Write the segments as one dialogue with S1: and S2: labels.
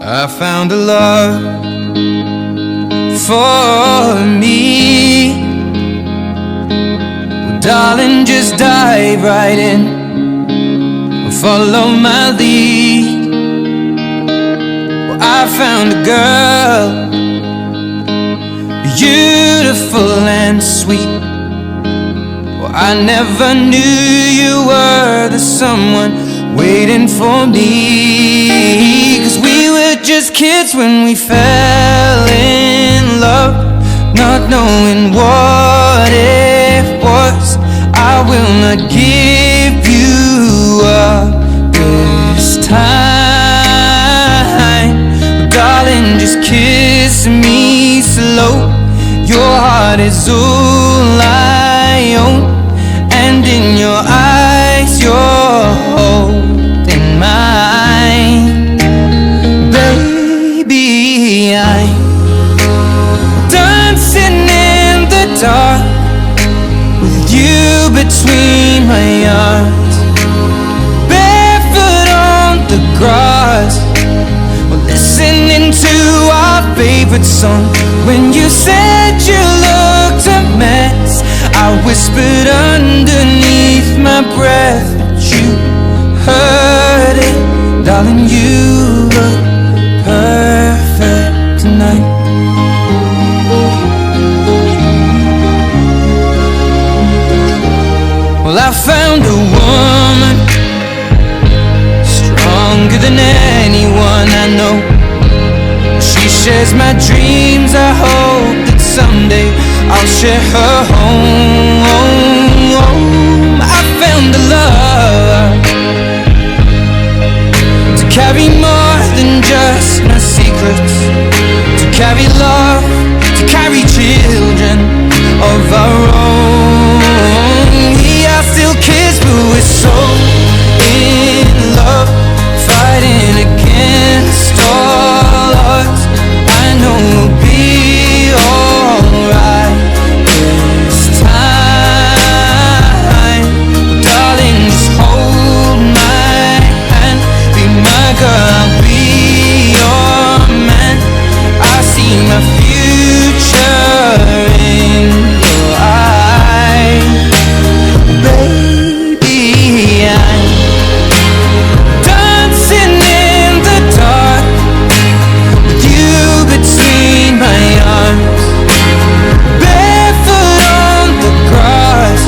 S1: I found a love for me. Well, darling, just dive right in, follow my lead. Well, I found a girl, beautiful and sweet. Well, I never knew you were the someone waiting for me. 'Cause we were just kids when we fell in love, not knowing what it was. I will not give you up this time, but darling, just kiss me slow. Your heart is all I own, and in your eyes you're holding mine. Baby, I'm dancing in the dark with you between my arms, barefoot on the grass, listening to our favorite song. When you said you looked a mess, I whispered underneath my breath, but you heard it. Darling, you look perfect tonight. Well, I found a woman stronger than anyone I know. She shares my dreams. I hope that someday I'll share her home. I found a love to carry more than just my secrets, to carry love, to carry children of our own. We are still kids, but we're so in love, fighting against all odds. I know we'll be alright this time. Darling, just hold my hand, be my girl, I'll be your man. I see my future in your eyes. Baby, I'm dancing in the dark with you between my arms, barefoot on the grass,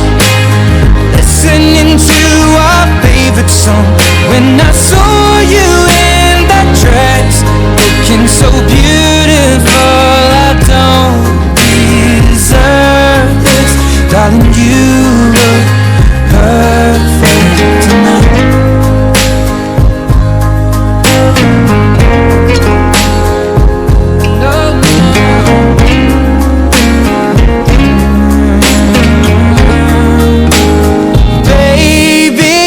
S1: listening to our favorite song. When I saw you in that dress, looking so beautiful, I don't deserve this. Darling, you look perfect tonight. Baby,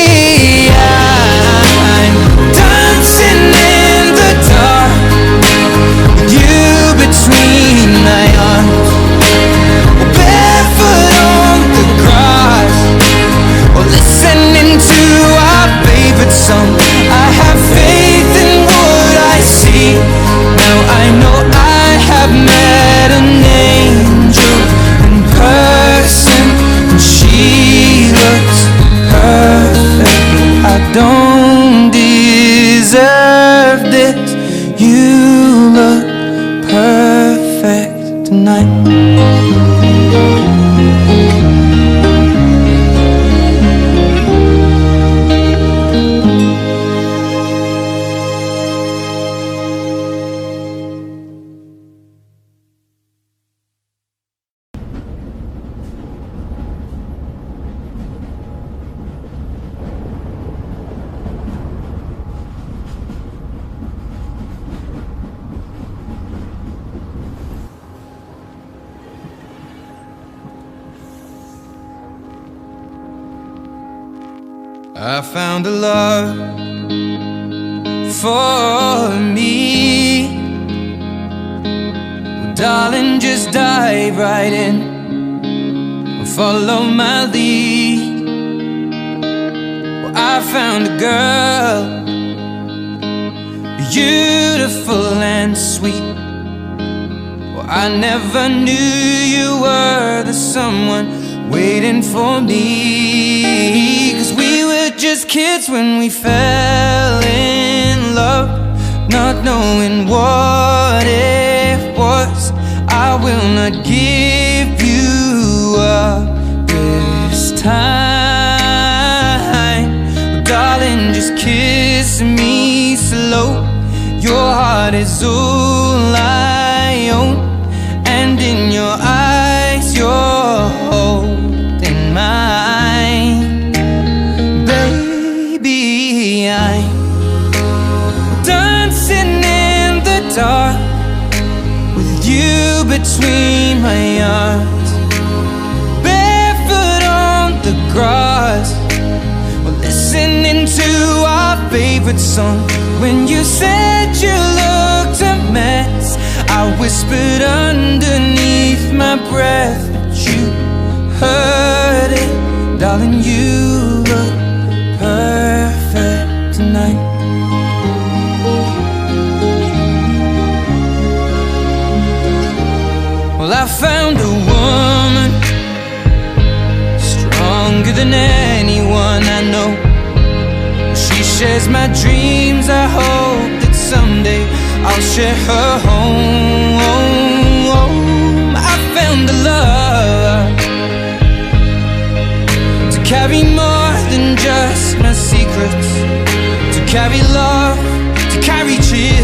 S1: I'm dancing in the dark with you between my arms, barefoot on the grass, or listening to our favorite song. I have faith in what I see. Now I know I have met an angel in person, and she looks perfect. I don't deserve this. You look perfect tonight. I found a love for me. Well, darling, just dive right in, follow my lead. Well, I found a girl, beautiful beautiful and sweet. Well, I never knew you were the someone waiting for me. 'Cause we were just kids when we fell in love, not knowing what it was. I will not give you up this time. Darling, just kiss me slow. Your heart is all I own, and in your eyes you're holding mine. Baby, I'm dancing in the dark with you between my arms, barefoot on the grass, listening to our favorite song. When you said you looked a mess, I whispered underneath my breath, but you heard it. Darling, you look perfect tonight. Well, I found a woman stronger than anyone I know. She shares my dreams. I hope that someday I'll share her home. I found a love to carry more than just my secrets, to carry love, to carry cheer.